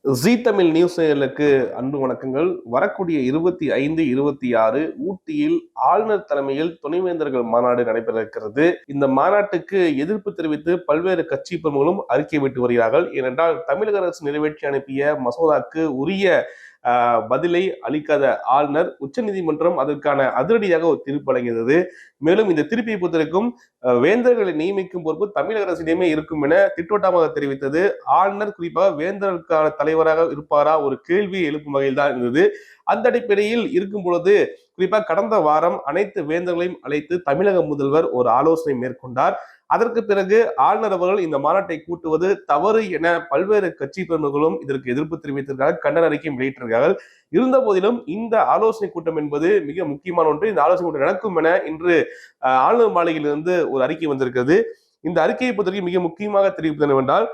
ஜீ Tamil news நேயர்களுக்கு அன்பு வணக்கங்கள். வரக்கூடிய 25, 26 ஊட்டியில் ஆளுநர் தலைமையில் துணைவேந்தர்கள் மாநாடு நடைபெற இருக்கிறது. இந்த மாநாட்டுக்கு எதிர்ப்பு தெரிவித்து பல்வேறு கட்சி பிரமுகர்களும் அறிக்கை விட்டு வருகிறார்கள். ஏனென்றால் தமிழக அரசு நிறைவேற்றி அனுப்பிய மசோதாக்கு உரிய பதிலை அளிக்காத ஆளுநர் உச்சநீதிமன்றம் அதற்கான அதிரடியாக ஒரு தீர்ப்பு வழங்கியது. மேலும் இந்த தீர்ப்பை பொறுத்தவரைக்கும் வேந்தர்களை நியமிக்கும் பொறுப்பு தமிழக அரசிடமே இருக்கும் என திட்டவட்டமாக தெரிவித்தது. ஆளுநர் குறிப்பாக வேந்தர்களுக்கான தலைவராக இருப்பாரா ஒரு கேள்வி எழுப்பும் வகையில் தான் இருந்தது. அந்த அடிப்படையில் இருக்கும் பொழுது குறிப்பாக கடந்த வாரம் அனைத்து வேந்தர்களையும் அழைத்து தமிழக முதல்வர் ஒரு ஆலோசனை மேற்கொண்டார். அதற்கு பிறகு ஆளுநர் அவர்கள் இந்த மாநாட்டை கூட்டுவது தவறு என பல்வேறு கட்சி பிரமுகர்களும் இதற்கு எதிர்ப்பு தெரிவித்திருக்கிறார்கள், கண்டன அறிக்கையும் வெளியிட்டிருக்கிறார்கள். இருந்த போதிலும் இந்த ஆலோசனை கூட்டம் என்பது மிக முக்கியமான ஒன்று. இந்த ஆலோசனை கூட்டம் நடக்கும் என இன்று ஆளுநர் மாளிகையிலிருந்து ஒரு அறிக்கை வந்திருக்கிறது. இந்த அறிக்கையை பொறுத்தவரைக்கும் மிக முக்கியமாக தெரிவிப்பது என்னவென்றால்,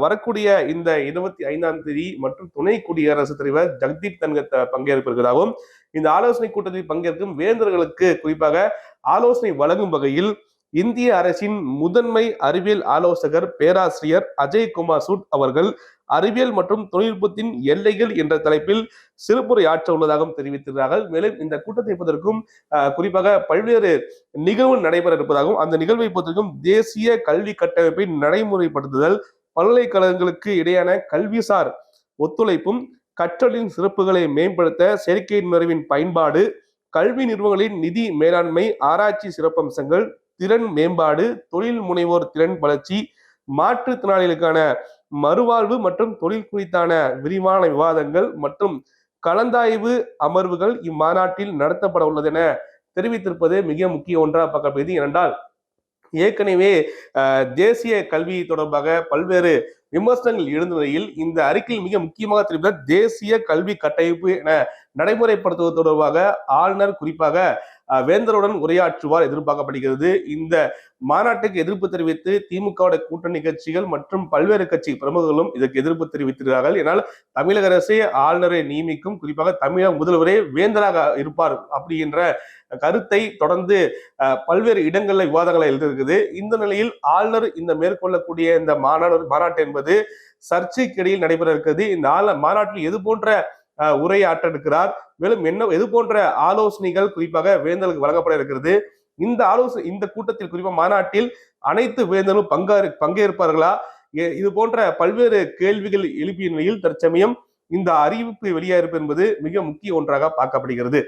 வரக்கூடிய இந்த 25ஆம் தேதி மற்றும் துணை குடியரசுத் தலைவர் ஜெகதீப் தன்கர் பங்கேற்பிருக்கிறதாகவும், இந்த ஆலோசனை கூட்டத்தில் பங்கேற்கும் வேந்தர்களுக்கு குறிப்பாக ஆலோசனை வழங்கும் வகையில் இந்திய அரசின் முதன்மை அறிவியல் ஆலோசகர் பேராசிரியர் அஜய் குமார் சூட் அவர்கள் அறிவியல் மற்றும் தொழில்நுட்பத்தின் எல்லைகள் என்ற தலைப்பில் சிறப்புரை ஆற்ற உள்ளதாகவும் தெரிவித்திருக்கிறார்கள். மேலும் இந்த கூட்டத்தை பொறுத்தவரைக்கும் குறிப்பாக பல்வேறு நிகழ்வு நடைபெற இருப்பதாகவும், அந்த நிகழ்வை பொறுத்தவரைக்கும் தேசிய கல்வி கட்டமைப்பை நடைமுறைப்படுத்துதல், பல்கலைக்கழகங்களுக்கு இடையான கல்விசார் ஒத்துழைப்பும், கற்றலின் சிறப்புகளை மேம்படுத்த செயற்கை நுண்ணறிவின் பயன்பாடு, கல்வி நிறுவனங்களின் நிதி மேலாண்மை, ஆராய்ச்சி சிறப்பம்சங்கள், திறன் மேம்பாடு, தொழில் முனைவோர் திறன் வளர்ச்சி, மாற்றுத்திறனாளிகளுக்கான மறுவாழ்வு மற்றும் தொழில் குறித்தான விரிவான விவாதங்கள் மற்றும் கலந்தாய்வு அமர்வுகள் இம்மாநாட்டில் நடத்தப்பட உள்ளது என தெரிவித்திருப்பது மிக முக்கிய ஒன்றாக பார்க்கப்படுகிறது. ஏனென்றால் ஏற்கனவே தேசிய கல்வி தொடர்பாக பல்வேறு விமர்சனங்கள் எழுந்த நிலையில் இந்த அறிக்கையில் மிக முக்கியமாக தெரிவித்த தேசிய கல்வி கட்டமைப்பு என நடைமுறைப்படுத்துவது தொடர்பாக ஆளுநர் குறிப்பாக வேந்தருடன் உரையாற்றுவார் எதிர்பார்க்கப்படுகிறது. இந்த மாநாட்டுக்கு எதிர்ப்பு தெரிவித்து திமுக கூட்டணி கட்சிகள் மற்றும் பல்வேறு கட்சி பிரமுகர்களும் இதற்கு எதிர்ப்பு தெரிவித்திருக்கிறார்கள். ஏனால் தமிழக அரசே ஆளுநரை நியமிக்கும், குறிப்பாக தமிழக முதல்வரே வேந்தராக இருப்பார் அப்படின்ற கருத்தை தொடர்ந்து பல்வேறு இடங்கள்ல விவாதங்களை எழுதியிருக்குது. இந்த நிலையில் ஆளுநர் இந்த மேற்கொள்ளக்கூடிய இந்த மாநாட்டு என்பது சர்ச்சைக்கிடையில் நடைபெற இருக்கிறது. இந்த மாநாட்டில் எது போன்ற உரையாற்ற இருக்கிறார், மேலும் எது போன்ற ஆலோசனைகள் குறிப்பாக வேந்தர்களுக்கு வழங்கப்பட இருக்கிறது, இந்த கூட்டத்தில் குறிப்பாக மாநாட்டில் அனைத்து வேந்தர்களும் பங்கேற்பார்களா, இது போன்ற பல்வேறு கேள்விகள் எழுப்பிய நிலையில் தற்சமயம் இந்த அறிவிப்பு வெளியாயிருப்பு என்பது மிக முக்கிய ஒன்றாக பார்க்கப்படுகிறது.